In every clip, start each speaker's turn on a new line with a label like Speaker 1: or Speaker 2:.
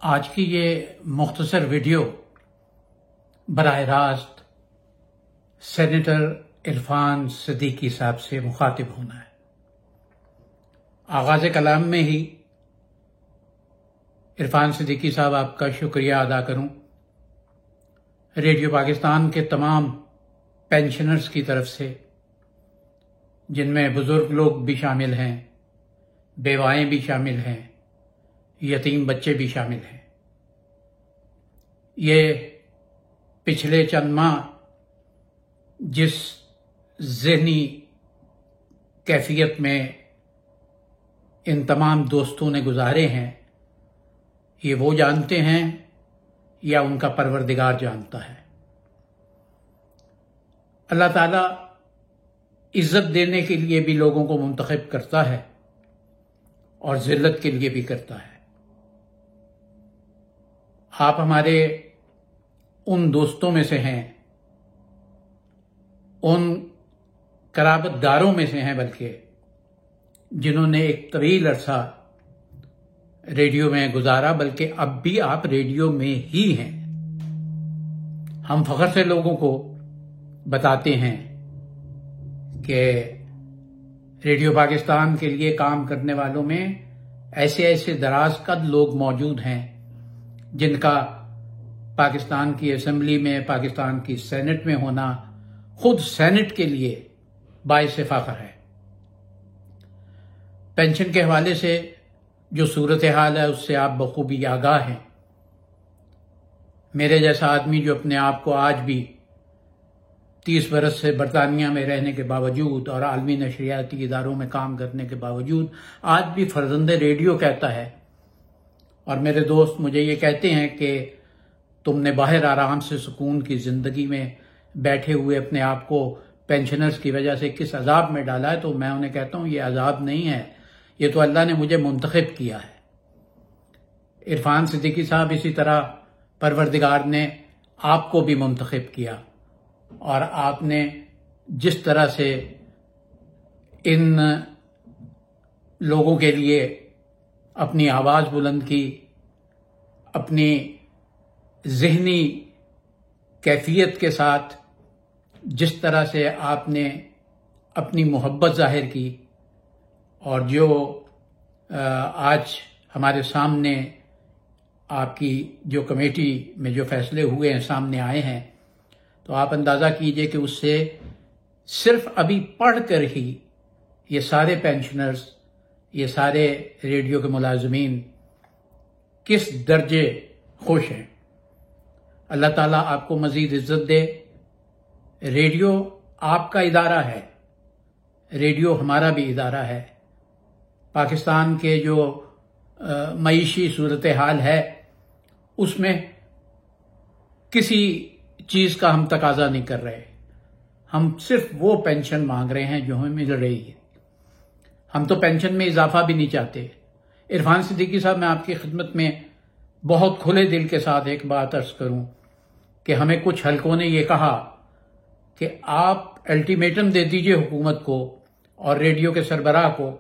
Speaker 1: आज की ये मुख्तसर वीडियो बराह रास्त सेनेटर इरफान सिद्दीकी साहब से मुखातिब होना है। आगाज़ कलाम में ही इरफान सिद्दीकी साहब आपका शुक्रिया अदा करूं रेडियो पाकिस्तान के तमाम पेंशनर्स की तरफ से, जिनमें बुजुर्ग लोग भी शामिल हैं, बेवाएं भी शामिल हैं, यतीम बच्चे भी शामिल हैं। ये पिछले चंद माह जिस ज़हनी कैफियत में इन तमाम दोस्तों ने गुजारे हैं, ये वो जानते हैं या उनका परवरदिगार जानता है। अल्लाह ताला इज्जत देने के लिए भी लोगों को मुंतखब करता है और जिल्लत के लिए भी करता है। आप हमारे उन दोस्तों में से हैं, उन कराबतदारों में से हैं, बल्कि जिन्होंने एक तवील अरसा रेडियो में गुजारा, बल्कि अब भी आप रेडियो में ही हैं। हम फख्र से लोगों को बताते हैं कि रेडियो पाकिस्तान के लिए काम करने वालों में ऐसे ऐसे दराज कद लोग मौजूद हैं जिनका पाकिस्तान की असेंबली में, पाकिस्तान की सेनेट में होना खुद सेनेट के लिए बाइस फख्र है। पेंशन के हवाले से जो सूरत हाल है उससे आप बखूबी आगाह हैं। मेरे जैसा आदमी जो अपने आप को आज भी 30 बरस से बरतानिया में रहने के बावजूद और आलमी नशरियाती इदारों में काम करने के बावजूद आज भी फर्जंदे रेडियो कहता है, और मेरे दोस्त मुझे ये कहते हैं कि तुमने बाहर आराम से सुकून की जिंदगी में बैठे हुए अपने आप को पेंशनर्स की वजह से किस अजाब में डाला है, तो मैं उन्हें कहता हूं ये अजाब नहीं है, ये तो अल्लाह ने मुझे मुंतखब किया है। इरफान सिद्दीकी साहब, इसी तरह परवरदिगार ने आपको भी मुंतखब किया और आपने जिस तरह से इन लोगों के लिए अपनी आवाज बुलंद की, अपनी ज़हनी कैफियत के साथ जिस तरह से आपने अपनी मोहब्बत जाहिर की, और जो आज हमारे सामने आपकी जो कमेटी में जो फैसले हुए हैं सामने आए हैं, तो आप अंदाज़ा कीजिए कि उससे सिर्फ अभी पढ़कर ही ये सारे पेंशनर्स, ये सारे रेडियो के मुलाजमीन किस दर्जे खुश हैं। अल्लाह ताला आपको मजीद इज्जत दे। रेडियो आपका इदारा है, रेडियो हमारा भी इदारा है। पाकिस्तान के जो मईशी सूरत हाल है उसमें किसी चीज का हम तकाजा नहीं कर रहे, हम सिर्फ वो पेंशन मांग रहे हैं जो हमें मिल रही है। हम तो पेंशन में इजाफा भी नहीं चाहते। इरफान सिद्दीकी साहब, मैं आपकी खिदमत में बहुत खुले दिल के साथ एक बात अर्ज करूं कि हमें कुछ हलकों ने यह कहा कि आप अल्टीमेटम दे दीजिए हुकूमत को और रेडियो के सरबराह को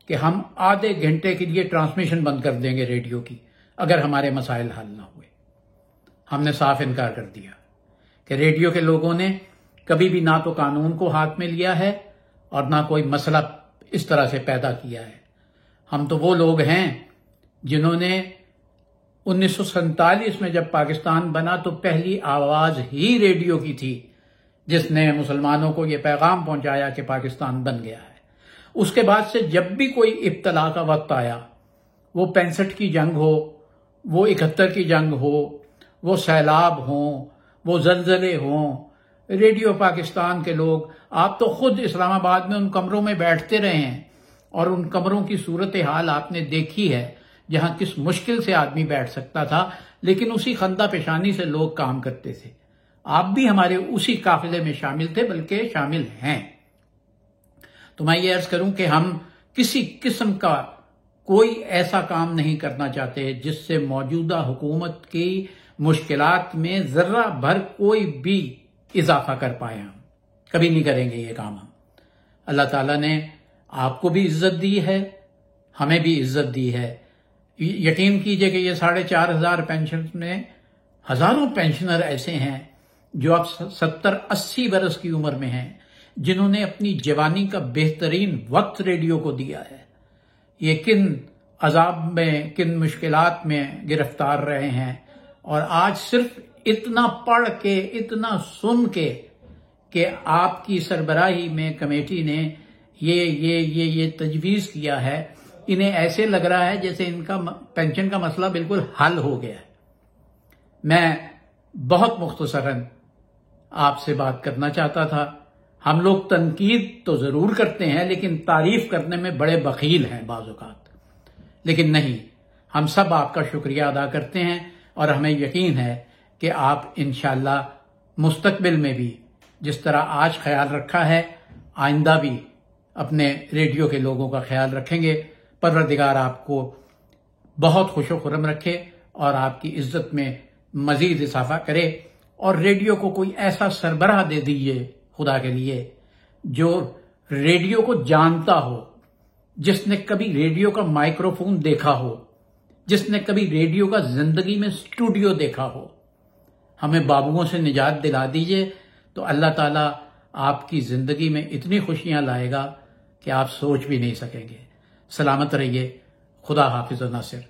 Speaker 1: कि हम आधे घंटे के लिए ट्रांसमिशन बंद कर देंगे रेडियो की अगर हमारे मसाइल हल ना हुए। हमने साफ इनकार कर दिया कि रेडियो के लोगों ने कभी भी ना तो कानून को हाथ में लिया है और ना कोई मसला इस तरह से पैदा किया है। हम तो वो लोग हैं जिन्होंने 1947 में जब पाकिस्तान बना तो पहली आवाज ही रेडियो की थी जिसने मुसलमानों को यह पैगाम पहुंचाया कि पाकिस्तान बन गया है। उसके बाद से जब भी कोई इब्तला का वक्त आया, वो 65 की जंग हो, वो 71 की जंग हो, वो सैलाब हो, वो जलजले हों, रेडियो पाकिस्तान के लोग, आप तो खुद इस्लामाबाद में उन कमरों में बैठते रहे हैं और उन कमरों की सूरत हाल आपने देखी है जहां किस मुश्किल से आदमी बैठ सकता था, लेकिन उसी खंदा पेशानी से लोग काम करते थे। आप भी हमारे उसी काफिले में शामिल थे, बल्कि शामिल हैं। तो मैं ये अर्ज करूं कि हम किसी किस्म का कोई ऐसा काम नहीं करना चाहते जिससे मौजूदा हुकूमत की मुश्किलात में जर्रा भर कोई भी इजाफा कर पाए। हम कभी नहीं करेंगे ये काम। हम अल्लाह ताला ने आपको भी इज्जत दी है, हमें भी इज्जत दी है। यकीन कीजिए कि ये 4,500 पेंशन में हजारों पेंशनर ऐसे हैं जो अब 70-80 बरस की उम्र में हैं, जिन्होंने अपनी जवानी का बेहतरीन वक्त रेडियो को दिया है। ये किन अजाब में, किन मुश्किलात में गिरफ्तार रहे हैं, और आज सिर्फ इतना पढ़ के, इतना सुन के कि आपकी सरबराही में कमेटी ने ये तजवीज किया है, इन्हें ऐसे लग रहा है जैसे इनका पेंशन का मसला बिल्कुल हल हो गया है। मैं बहुत मुख्तसरन आपसे बात करना चाहता था। हम लोग तनकीद तो जरूर करते हैं, लेकिन तारीफ करने में बड़े बखील हैं बाज़ औक़ात। लेकिन नहीं, हम सब आपका शुक्रिया अदा करते हैं और हमें यकीन है कि आप इंशाअल्लाह मुस्तकबिल में भी जिस तरह आज ख्याल रखा है, आइंदा भी अपने रेडियो के लोगों का ख्याल रखेंगे। परवरदिगार आपको बहुत खुशो खुर्रम रखे और आपकी इज्जत में मजीद इजाफा करे, और रेडियो को कोई ऐसा सरबराह दे दीजिए खुदा के लिए जो रेडियो को जानता हो, जिसने कभी रेडियो का माइक्रोफोन देखा हो, जिसने कभी रेडियो का जिंदगी में स्टूडियो देखा हो। हमें बाबुओं से निजात दिला दीजिए तो अल्लाह ताला आपकी जिंदगी में इतनी खुशियां लाएगा कि आप सोच भी नहीं सकेंगे। सलामत रहिए। खुदा हाफिज व नासिर।